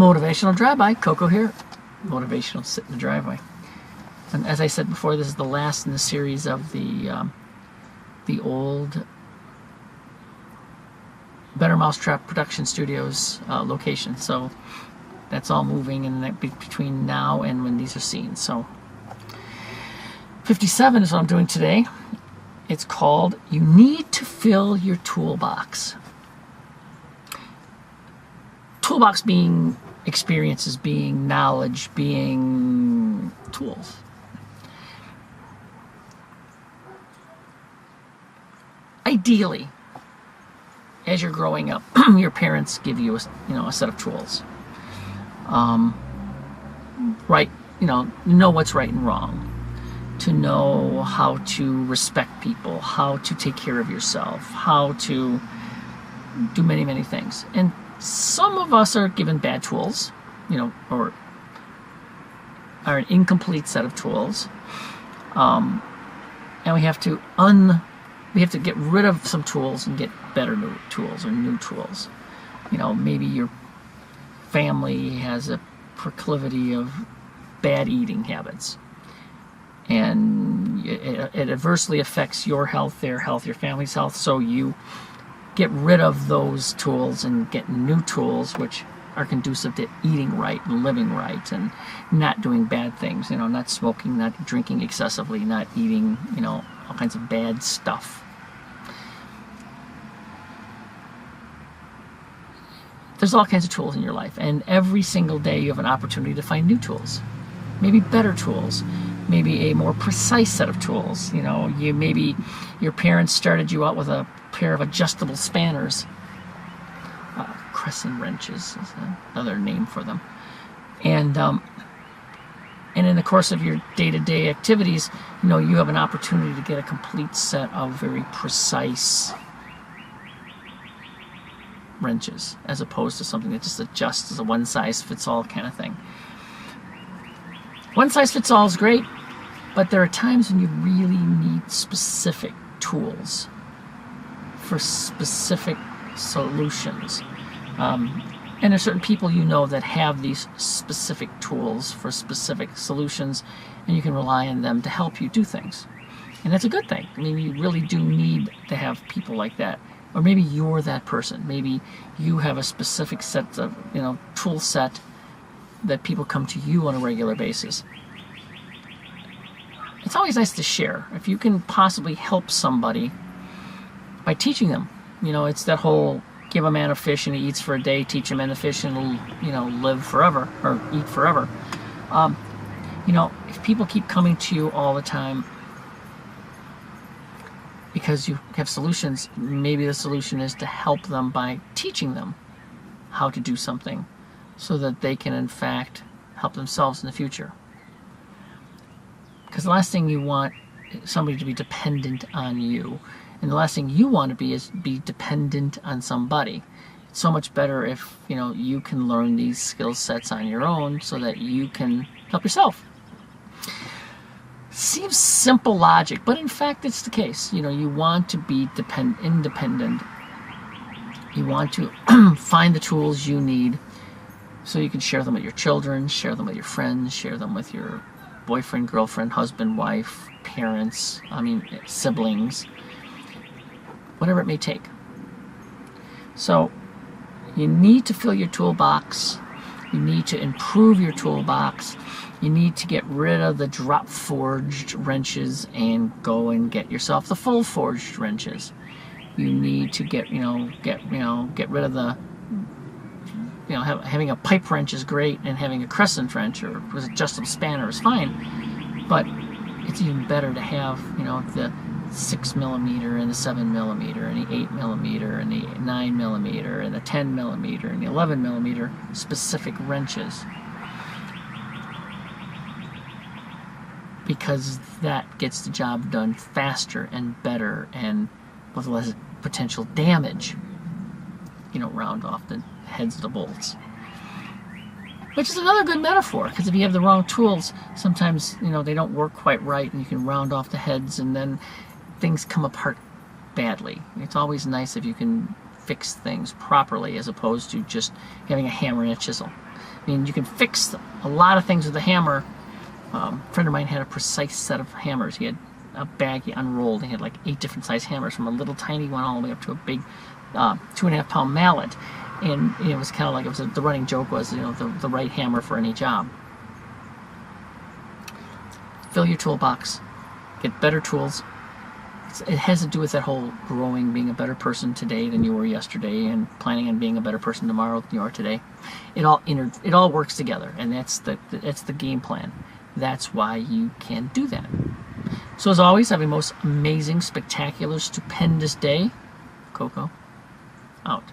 Motivational Drive-By, Coco here. Motivational Sit in the Driveway. And as I said before, this is the last in the series of the old Better Mousetrap Production Studios location. So that's all moving in that between now and when these are seen. So 57 is what I'm doing today. It's called You Need to Fill Your Toolbox. Toolbox being experiences, being knowledge, being tools. Ideally, as you're growing up, your parents give you a set of tools. Right, know what's right and wrong, to know how to respect people, how to take care of yourself, how to do many, many things. And some of us are given bad tools, or are an incomplete set of tools, and we have to get rid of some tools and get better new tools or new tools. Maybe your family has a proclivity of bad eating habits, and it adversely affects your health, their health, your family's health. So you get rid of those tools and get new tools which are conducive to eating right and living right and not doing bad things, not smoking, not drinking excessively, not eating, all kinds of bad stuff. There's all kinds of tools in your life, and every single day you have an opportunity to find new tools, maybe better tools, maybe a more precise set of tools. Maybe your parents started you out with a pair of adjustable spanners. Crescent wrenches is another name for them. And in the course of your day-to-day activities, you have an opportunity to get a complete set of very precise wrenches, as opposed to something that just adjusts as a one-size-fits-all kind of thing. One-size-fits-all is great, but there are times when you really need specific tools for specific solutions. And there's certain people that have these specific tools for specific solutions, and you can rely on them to help you do things. And that's a good thing. You really do need to have people like that. Or maybe you're that person. Maybe you have a specific set of, tool set that people come to you on a regular basis. It's always nice to share. If you can possibly help somebody by teaching them, it's that whole give a man a fish and he eats for a day, teach a man a fish and he'll, live forever or eat forever. If people keep coming to you all the time because you have solutions, maybe the solution is to help them by teaching them how to do something so that they can, in fact, help themselves in the future. Because the last thing you want is somebody to be dependent on you. And the last thing you want to be is be dependent on somebody. It's so much better if, you can learn these skill sets on your own so that you can help yourself. Seems simple logic, but in fact it's the case. You want to be independent. You want to find the tools you need so you can share them with your children, share them with your friends, share them with your boyfriend, girlfriend, husband, wife, parents, siblings, whatever it may take. So you need to fill your toolbox. You need to improve your toolbox. You need to get rid of the drop forged wrenches and go and get yourself the full forged wrenches. You need to get rid of the, having a pipe wrench is great, and having a crescent wrench or with adjustable spanner is fine. But it's even better to have, the 6mm and the 7mm and the 8mm and the 9mm and the 10mm and the 11mm specific wrenches, because that gets the job done faster and better and with less potential damage. Round off the heads of the bolts, which is another good metaphor, because if you have the wrong tools, sometimes they don't work quite right, and you can round off the heads and then things come apart badly. It's always nice if you can fix things properly as opposed to just having a hammer and a chisel. I mean, you can fix a lot of things with a hammer. A friend of mine had a precise set of hammers. He had a bag he unrolled. He had like 8 different size hammers, from a little tiny one all the way up to a big 2.5 pound mallet. And it was kind of like, the running joke was, the right hammer for any job. Fill your toolbox. Get better tools. It has to do with that whole growing, being a better person today than you were yesterday, and planning on being a better person tomorrow than you are today. It all works together, and that's the game plan. That's why you can do that. So as always, have a most amazing, spectacular, stupendous day. Coco, out.